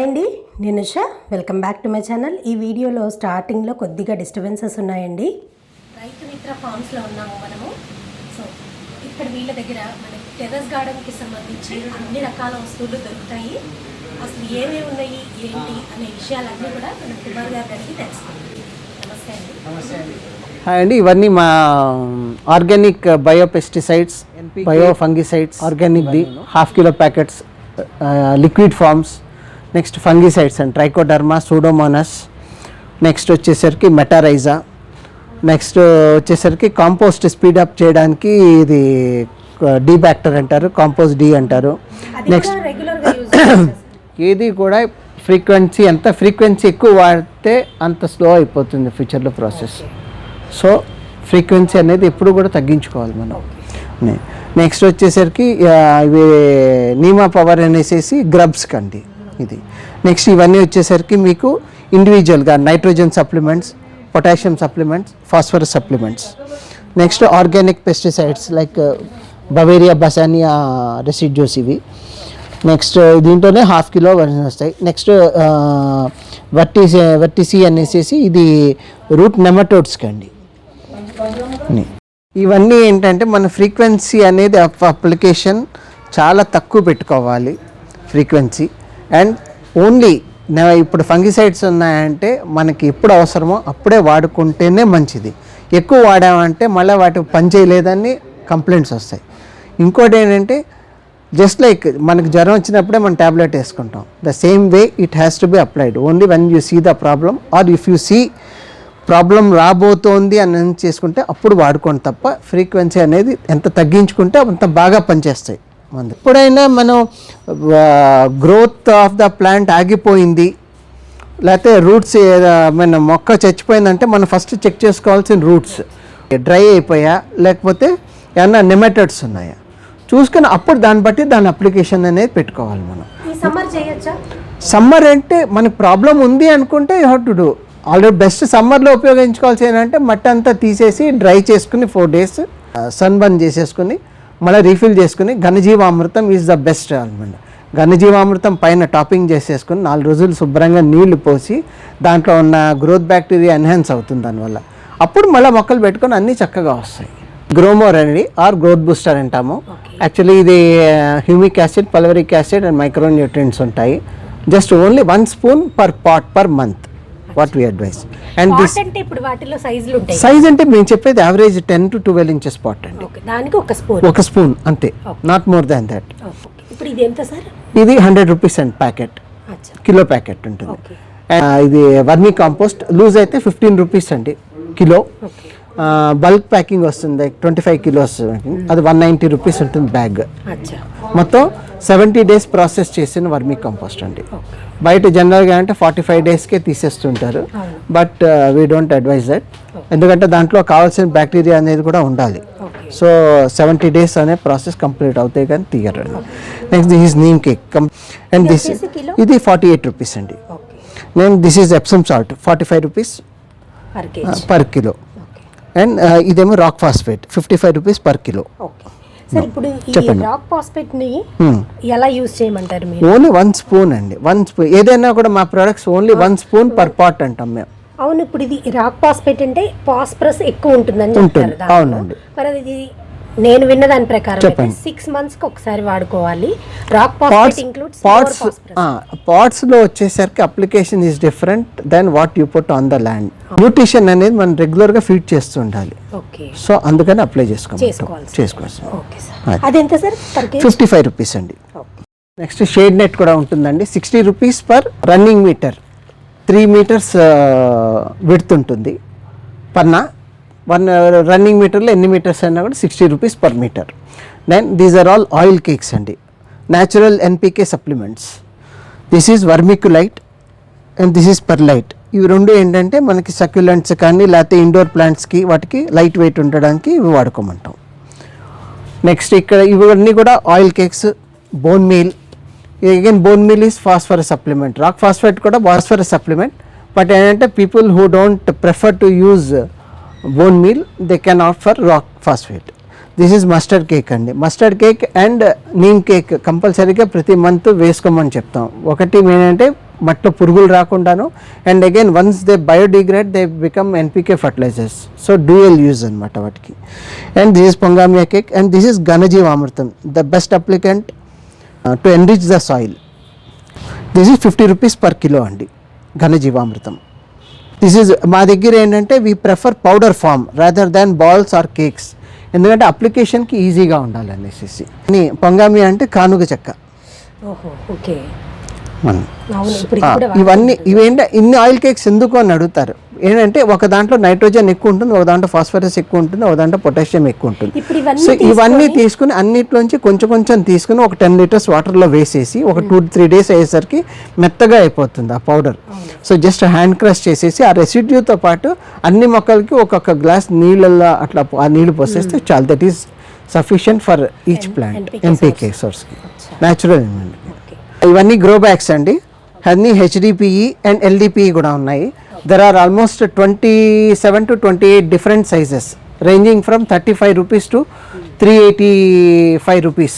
Hi అండి, నేను Usha. Welcome back to my channel. ఈ వీడియోలో స్టార్టింగ్లో కొద్దిగా డిస్టర్బెన్సెస్ ఉన్నాయండి. రైతు మిత్ర ఫార్మ్స్లో ఉన్నాము మనము. సో ఇక్కడ వీళ్ళ దగ్గర మనకి టెర్రస్ గార్డెన్కి సంబంధించి అన్ని రకాల వస్తువులు దొరుకుతాయి. అసలు ఏమేమి ఉన్నాయి ఏంటి అనే విషయాలన్నీ కూడా మనం కుమార్ గారి దగ్గరికి తెలుసుకుంటాం. నమస్తే అండి. నమస్తే అండి. హాయ్ అండి, ఇవన్నీ మా organic bio pesticides, bio fungicides, ఆర్గానిక్ది half kilo packets, liquid forms, next fungicides and trichoderma, pseudomonas, next వచ్చేసరికి మెటారైజా, నెక్స్ట్ వచ్చేసరికి కాంపోస్ట్ స్పీడప్ చేయడానికి ఇది డి బ్యాక్టర్ అంటారు, కాంపోస్ట్ డి అంటారు. నెక్స్ట్ ఏది కూడా ఎంత ఫ్రీక్వెన్సీ ఎక్కువ వాడితే అంత స్లో అయిపోతుంది ఫ్యూచర్లో ప్రాసెస్. సో ఫ్రీక్వెన్సీ అనేది ఎప్పుడు కూడా తగ్గించుకోవాలి మనం. నెక్స్ట్ వచ్చేసరికి ఇవి నీమా పవర్ అనేసి గ్రబ్స్ కండి ఇది. నెక్స్ట్ ఇవన్నీ వచ్చేసరికి మీకు ఇండివిజువల్గా nitrogen supplements, potassium supplements, phosphorus supplements. Next organic pesticides like beauveria, బసానియా రెసిడ్యూస్ ఇవి. నెక్స్ట్ దీంట్లోనే హాఫ్ కిలో వస్తాయి. నెక్స్ట్ వర్టిసి అనేసి ఇది రూట్ నెమటోడ్స్కి అండి. ఇవన్నీ ఏంటంటే మన ఫ్రీక్వెన్సీ అనేది అప్లికేషన్ చాలా తక్కువ పెట్టుకోవాలి ఫ్రీక్వెన్సీ. అండ్ ఓన్లీ ఇప్పుడు ఫంగిసైడ్స్ ఉన్నాయంటే మనకి ఎప్పుడు అవసరమో అప్పుడే వాడుకుంటేనే మంచిది. ఎక్కువ వాడామంటే మళ్ళీ వాటికి పని చేయలేదని కంప్లైంట్స్ వస్తాయి. ఇంకోటి ఏంటంటే జస్ట్ లైక్ మనకి జ్వరం వచ్చినప్పుడే మనం ట్యాబ్లెట్ వేసుకుంటాం. The same way it has to be applied only when you see the problem, or if you see problem రాబోతోంది అని చేసుకుంటే అప్పుడు వాడుకోండి తప్ప ఫ్రీక్వెన్సీ అనేది ఎంత తగ్గించుకుంటే అంత బాగా పనిచేస్తాయి మందు. ఎప్పుడైనా మనం గ్రోత్ ఆఫ్ ద ప్లాంట్ ఆగిపోయింది, లేకపోతే రూట్స్ మన మొక్క చచ్చిపోయిందంటే మనం ఫస్ట్ చెక్ చేసుకోవాల్సిన రూట్స్ డ్రై అయిపోయా లేకపోతే ఏమన్నా నెమటోడ్స్ ఉన్నాయా చూసుకొని అప్పుడు దాన్ని బట్టి దాని అప్లికేషన్ అనేది పెట్టుకోవాలి మనం. సమ్మర్ అంటే మనకి ప్రాబ్లం ఉంది అనుకుంటే you have to do. Already best సమ్మర్లో ఉపయోగించుకోవాల్సి ఏంటంటే మట్టి అంతా తీసేసి డ్రై చేసుకుని 4 days సన్ బర్న్ చేసేసుకుని మళ్ళీ రీఫిల్ చేసుకుని ఘనజీవామృతం ఈజ్ ద బెస్ట్ అనమాట. ఘనజీవామృతం పైన టాపింగ్ చేసేసుకుని 4 రోజులు శుభ్రంగా నీళ్లు పోసి దాంట్లో ఉన్న గ్రోత్ బ్యాక్టీరియా ఎన్హాన్స్ అవుతుంది దానివల్ల. అప్పుడు మళ్ళీ మొక్కలు పెట్టుకొని అన్నీ చక్కగా వస్తాయి. గ్రోమోర్ అనేది ఆర్ గ్రోత్ బూస్టర్ అంటాము. యాక్చువల్లీ ఇది humic acid, fulvic acid and micro nutrients ఉంటాయి. Just only 1 spoon per pot per month what we advise. And this అంటే ఇప్పుడు వాటిలో సైజులు ఉంటాయి. సైజ్ అంటే మేము చెప్పేది యావరేజ్ 10 to 12 inches పాట్ అండి. దానికి ఒక స్పూన్ అంతే, నాట్ మోర్ దాన్ దట్. ఇప్పుడు ఇది ఎంత సార్? ఇది 100 rupees and packet, kilo packet ఉంటుంది. ఇది వర్మీ కాంపోస్ట్ లూజ్ అయితే 15 rupees అండి కిలో. బల్క్ ప్యాకింగ్ వస్తుంది 25 kilos, అది 190 rupees ఉంటుంది బ్యాగ్. మొత్తం 70 days ప్రాసెస్ చేసిన వర్మీ కంపోస్ట్ అండి. బయట జనరల్గా అంటే 45 daysకే తీసేస్తుంటారు, but we don't advise that. ఎందుకంటే దాంట్లో కావాల్సిన బ్యాక్టీరియా అనేది కూడా ఉండాలి. సో 70 days అనే ప్రాసెస్ కంప్లీట్ అవుతాయి కానీ తీయరు. Next this is neem cake and ఇది 48 rupees అండి. నేను this is Epsom salt 45 rupees per kilo. And ఇదేమో rock phosphate 55 rupees per kilo. ఇప్పుడు రాక్ ఫాస్ఫేట్ ని ఎలా యూజ్ చేయమంటారు మీరు? ఓన్లీ 1 spoon అండి. 1 spoon ఏదైనా కూడా మా products only 1 spoon per pot అంటాం మేము. అవును, ఇప్పుడు ఇది రాక్ ఫాస్ఫేట్ అంటే ఫాస్ఫరస్ ఎక్కువ ఉంటుందని చెప్తారు. అవునండి. మరి ఇది నేను విన్న దాని ప్రకారం 6 months కి ఒకసారి వాడుకోవాలి. రాక్ ఫాస్ఫేట్ ఇంక్లూడ్స్ పాట్స్ లో వచ్చేసరికి application is different then what you put on the land. Nutrition అనేది మనం రెగ్యులర్ గా ఫీడ్ చేస్తూ ఉండాలి. సో అందుకని అప్లై చేసుకోవాలి. అది ఎంత సార్? 55 rupees అండి. నెక్స్ట్ షేడ్ నెట్ కూడా ఉంటుందండి. 60 rupees per running metre. 3 meters width ఉంటుంది పన్నా. 1 రన్నింగ్ మీటర్లో ఎన్ని మీటర్స్ అయినా కూడా 60 rupees per metre. Then these are all oil cakes అండి, natural NPK supplements. This is vermiculite and this is perlite. ఇవి రెండు ఏంటంటే మనకి సక్యులెంట్స్ కానీ లేకపోతే ఇండోర్ ప్లాంట్స్కి వాటికి లైట్ వెయిట్ ఉండడానికి ఇవి వాడుకోమంటాం. నెక్స్ట్ ఇక్కడ ఇవన్నీ కూడా oil cakes. Bone meal, again bone meal is phosphorus supplement. Rock phosphate కూడా ఫాస్ఫరస్ సప్లిమెంట్, బట్ ఏంటంటే people who don't prefer to use bone meal they can opt for rock phosphate. This is mustard cake అండి. Mustard cake and neem cake కంపల్సరీగా ప్రతి month వేసుకోమని చెప్తాం. ఒకటి ఏంటంటే మట్టిలో పురుగులు రాకుండాను, and again once they biodegrade they become NPK fertilisers. So dual use అనమాట వాటికి. And this is pongamia cake and this is ఘనజీవామృతం, the best applicant to enrich the soil. This is 50 rupees per kilo అండి ఘనజీవామృతం. This is మా దగ్గర ఏంటంటే we prefer powder form rather than balls or cakes, ఎందుకంటే అప్లికేషన్కి ఈజీగా ఉండాలనేసి. పొంగామియా అంటే కానుగ చెక్క. ఓహో, ఓకే. ఇవన్నీ ఇవేంటి ఇన్ని ఆయిల్ కేక్స్ ఎందుకు అని అడుగుతారు. ఏంటంటే ఒక దాంట్లో నైట్రోజన్ ఎక్కువ ఉంటుంది, ఒక దాంట్లో ఫాస్ఫరస్ ఎక్కువ ఉంటుంది, ఒక దాంట్లో పొటాషియం ఎక్కువ ఉంటుంది. సో ఇవన్నీ తీసుకుని అన్నిట్లోంచి కొంచెం కొంచెం తీసుకుని ఒక 10 లీటర్స్ వాటర్లో వేసేసి ఒక 2-3 డేస్ అయ్యేసరికి మెత్తగా అయిపోతుంది ఆ powder. So just hand crush చేసేసి ఆ రెసిడ్యూతో పాటు అన్ని మొక్కలకి ఒక్కొక్క గ్లాస్ నీళ్ళల్లో అట్లా ఆ నీళ్ళు పోసేస్తే చాలు. That is sufficient for each plant. NPK సోర్స్కి న్యాచురల్. ఇవన్నీ గ్రో బ్యాగ్స్ అండి, అన్నీ HDPE అండ్ LDPE కూడా ఉన్నాయి. There are almost 27 to 28 different sizes ranging from 35 rupees to 385 rupees.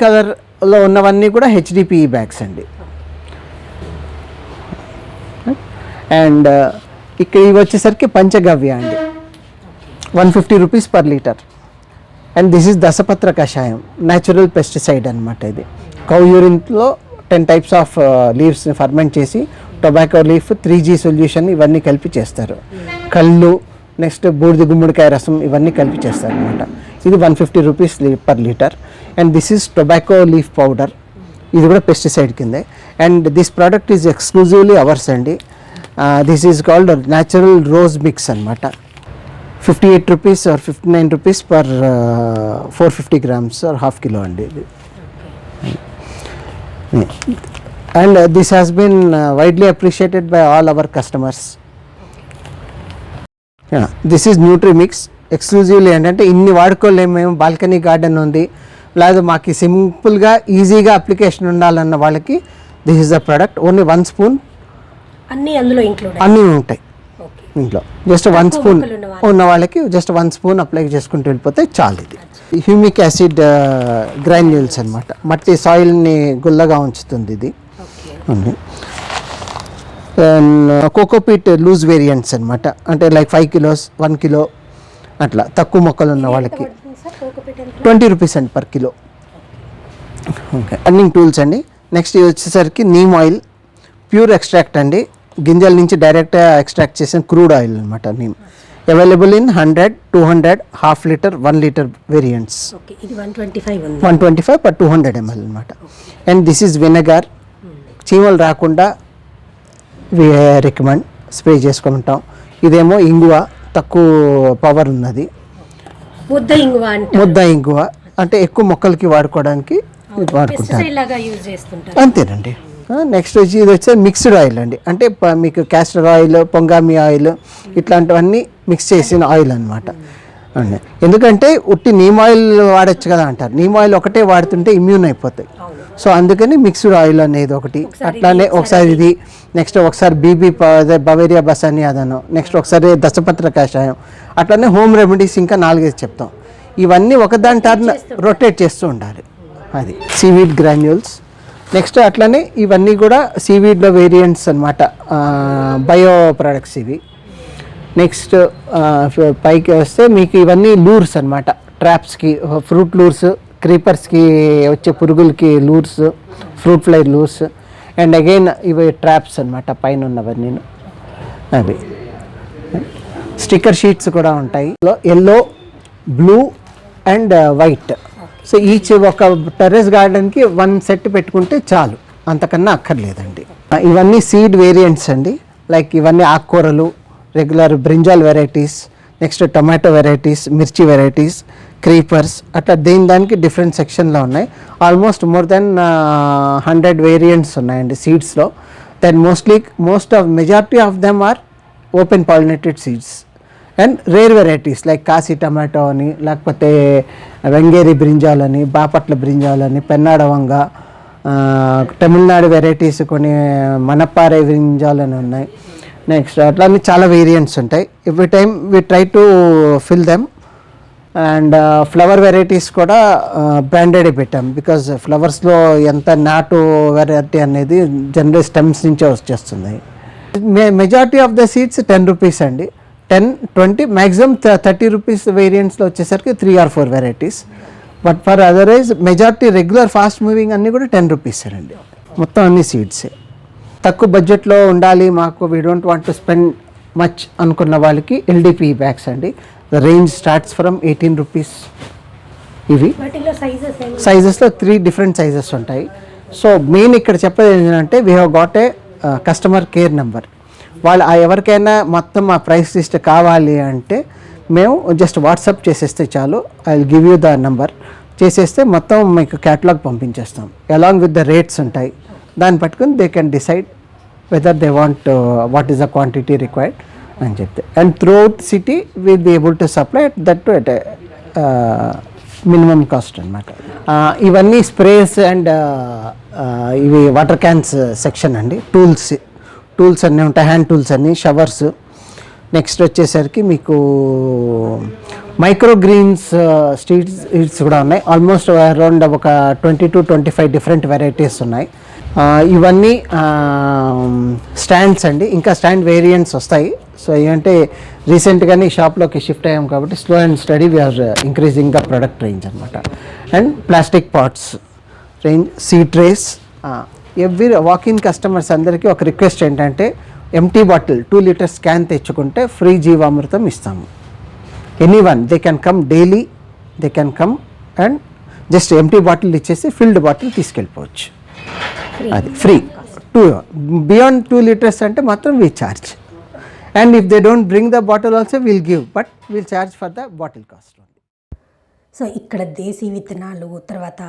కలర్లో ఉన్నవన్నీ కూడా HDPE బ్యాగ్స్ అండి. అండ్ ఇక్కడ ఇవి వచ్చేసరికి పంచగవ్య అండి, 150 rupees per litre. And this is దశపత్ర కషాయం, న్యాచురల్ పెస్టిసైడ్ అనమాట. ఇది కౌ యూరిన్లో 10 టైప్స్ ఆఫ్ లీవ్స్ని ఫర్మెంట్ చేసి టొబాకో లీఫ్ 3G సొల్యూషన్ ఇవన్నీ కలిపి చేస్తారు. కళ్ళు, నెక్స్ట్ బూడిద గుమ్మడికాయ రసం ఇవన్నీ కలిపి చేస్తారు అనమాట. ఇది 150 rupees per litre. And this is tobacco leaf powder, ఇది కూడా పెస్టిసైడ్ కిందే. And this product is exclusively ours అండి. This is called natural rose mix అనమాట. 58 rupees or 59 rupees per 450 grams or half kilo అండి ఇది. And this has been widely appreciated by all our customers. Yeah, this is Nutrimix exclusively అంటే ఇన్ని వాడుకోలేము మేము, balcony garden ఉంది లేదా మాకు సింపుల్గా ఈజీగా అప్లికేషన్ ఉండాలన్న వాళ్ళకి this is the product. Only 1 spoon అన్నీ ఉంటాయి ఇంట్లో. జస్ట్ 1 స్పూన్ ఉన్న వాళ్ళకి జస్ట్ 1 స్పూన్ అప్లై చేసుకుంటూ వెళ్ళిపోతే చాలు. ఇది హ్యూమిక్ యాసిడ్ గ్రాన్యూల్స్ అనమాట, మట్టి సాయిల్ని గుల్లగా ఉంచుతుంది ఇది. అండ్ కోకోపీట్ లూజ్ వేరియంట్స్ అనమాట, అంటే లైక్ 5 kilos 1 kilo అట్లా తక్కువ మొక్కలు ఉన్న వాళ్ళకి 20 రూపీస్ అండి per kilo. Okay, running tools అండి. నెక్స్ట్ ఇది వచ్చేసరికి నీమ్ ఆయిల్, ప్యూర్ ఎక్స్ట్రాక్ట్ అండి, గింజల నుంచి డైరెక్ట్గా ఎక్స్ట్రాక్ట్ చేసిన క్రూడ్ ఆయిల్ అనమాట. Neem available in 100, 200, half litre, 1 liter variants. 125 per 200 ml అనమాట. అండ్ దిస్ ఈజ్ వినెగర్, చీమలు రాకుండా రికమెండ్ స్ప్రే చేసుకుంటాం. ఇదేమో ఇంగువ, తక్కువ పవర్ ఉన్నది. ముద్ద ఇంగువ అంటే ఎక్కువ మొక్కలకి వాడుకోవడానికి వాడుకుంటారు, అంతేనండి. నెక్స్ట్ వచ్చి ఇది వచ్చి మిక్స్డ్ ఆయిల్ అండి, అంటే మీకు క్యాస్టర్ ఆయిల్, పొంగామి ఆయిల్ ఇట్లాంటివన్నీ మిక్స్ చేసిన ఆయిల్ అనమాట. అండి ఎందుకంటే ఉట్టి నీమ్ ఆయిల్ వాడచ్చు కదా అంటారు, నీమ్ ఆయిల్ ఒకటే వాడుతుంటే ఇమ్యూన్ అయిపోతాయి. సో అందుకని మిక్స్డ్ ఆయిల్ అనేది ఒకటి, అట్లానే ఒకసారి ఇది, నెక్స్ట్ ఒకసారి బవేరియా బసాని అదను, నెక్స్ట్ ఒకసారి దశపత్ర కషాయం, అట్లానే హోమ్ రెమెడీస్ ఇంకా 4-5 చెప్తాం. ఇవన్నీ ఒకదాని టర్న్ రొటేట్ చేస్తూ ఉండాలి. అది సీవీడ్ గ్రాన్యూల్స్. నెక్స్ట్ అట్లనే ఇవన్నీ కూడా సీవీడ్లో వేరియంట్స్ అనమాట, బయో ప్రొడక్ట్స్ ఇవి. నెక్స్ట్ పైకి వస్తే మీకు ఇవన్నీ లూర్స్ అనమాట, ట్రాప్స్కి, ఫ్రూట్ లూర్స్, క్రీపర్స్కి వచ్చే పురుగులకి lures, fruit fly lures. And again ఇవి ట్రాప్స్ అనమాట పైన ఉన్నవన్నీ. అవి స్టిక్కర్ షీట్స్ కూడా ఉంటాయి, yellow, blue and white. So each ఒక టెర్రస్ గార్డెన్కి 1 సెట్ పెట్టుకుంటే చాలు, అంతకన్నా అక్కర్లేదండి. ఇవన్నీ సీడ్ వేరియంట్స్ అండి, లైక్ ఇవన్నీ ఆకుకూరలు, regular brinjal varieties, next tomato varieties, మిర్చి వెరైటీస్, క్రీపర్స్, అట్లా దానికి డిఫరెంట్ సెక్షన్లో ఉన్నాయి. ఆల్మోస్ట్ మోర్ దెన్ 100 వేరియంట్స్ ఉన్నాయండి సీడ్స్లో. Then most of majority of them are open pollinated seeds. And rare varieties like Kashi tomato అని, లేకపోతే వెంగేరి బ్రింజాల్ అని, బాపట్ల బ్రింజాల్ అని, పెన్నాడ వంగ, తమిళనాడు వెరైటీస్ కొన్ని మనప్పారే బ్రింజాల్ అని ఉన్నాయి. నెక్స్ట్ అట్లా చాలా వేరియంట్స్ ఉంటాయి. Every time we try to fill them and flower varieties కూడా బ్రాండెడే పెట్టాం, బికాజ్ ఫ్లవర్స్లో ఎంత నాటు వెరైటీ అనేది జనరల్ స్టెమ్స్ నుంచే వచ్చేస్తుంది. Majority of the seeds 10 rupees అండి, 10, 20, మ్యాక్సిమం 30 రూపీస్ వేరియంట్స్లో వచ్చేసరికి 3 or 4 varieties. But for otherwise majority regular fast moving అన్నీ కూడా 10 రూపీస్ అండి. మొత్తం అన్ని సీడ్సే. తక్కువ బడ్జెట్లో ఉండాలి మాకు, we don't want to spend much అనుకున్న వాళ్ళకి LDP బ్యాగ్స్ అండి. The range starts from 18 rupees. ఇవి వాటిలో సైజెస్ సైజెస్లో 3 డిఫరెంట్ సైజెస్ ఉంటాయి. సో మెయిన్ ఇక్కడ చెప్పేది ఏంటంటే we have got a customer care number. వాళ్ళు ఎవరికైనా మొత్తం ఆ ప్రైస్ లిస్ట్ కావాలి అంటే మేము జస్ట్ వాట్సాప్ చేసేస్తే చాలు, I will give you the number. చేసేస్తే మొత్తం మీకు క్యాటలాగ్ పంపించేస్తాం, అలాంగ్ విత్ ద రేట్స్ ఉంటాయి. దాన్ని పట్టుకుని they can decide whether they want what is the quantity required అని చెప్తే. And throughout city will be able to supply that to at minimum cost అనమాట. ఇవన్నీ స్ప్రేస్ అండ్ ఇవి water cans section అండి. Tools అన్నీ ఉంటాయి, hand tools అన్నీ, showers. Next వచ్చేసరికి మీకు మైక్రో గ్రీన్స్ స్ట్రీట్స్ కూడా ఉన్నాయి. ఆల్మోస్ట్ అరౌండ్ ఒక 20 to 25 డిఫరెంట్ వెరైటీస్ ఉన్నాయి. ఇవన్నీ స్టాండ్స్ అండి, ఇంకా స్టాండ్ వేరియంట్స్ వస్తాయి. సో ఏంటంటే రీసెంట్గానే షాప్లోకి షిఫ్ట్ అయ్యాం కాబట్టి slow and steady we are increasing the product range అనమాట. And plastic pots range, seed trays. Every walk in customers అందరికీ ఒక రిక్వెస్ట్ ఏంటంటే ఎంటీ బాటిల్ 2 లీటర్స్ క్యాన్ తెచ్చుకుంటే ఫ్రీ జీవామృతం ఇస్తాము. Anyone they can come daily, they can come and just empty bottle ఇచ్చేసి filled bottle తీసుకెళ్ళిపోవచ్చు. అది ఫ్రీ. బియాండ్ 2 లీటర్స్ అంటే మాత్రం we charge. And if they don't bring the bottle also will give, but will charge for the bottle cost. So ఇక్కడ దేశీ విత్తనాలు, తర్వాత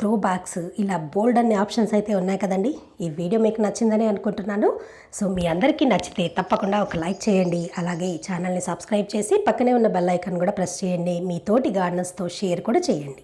grow bags, ఇలా బోల్డ్ అన్ని ఆప్షన్స్ అయితే ఉన్నాయి కదండి. ఈ వీడియో మీకు నచ్చిందని అనుకుంటున్నాను. సో మీ అందరికీ నచ్చితే తప్పకుండా ఒక లైక్ చేయండి, అలాగే ఈ ఛానల్ని సబ్స్క్రైబ్ చేసి పక్కనే ఉన్న బెల్ ఐకాన్ కూడా ప్రెస్ చేయండి. మీ తోటి గార్డెనర్స్తో షేర్ కూడా చేయండి.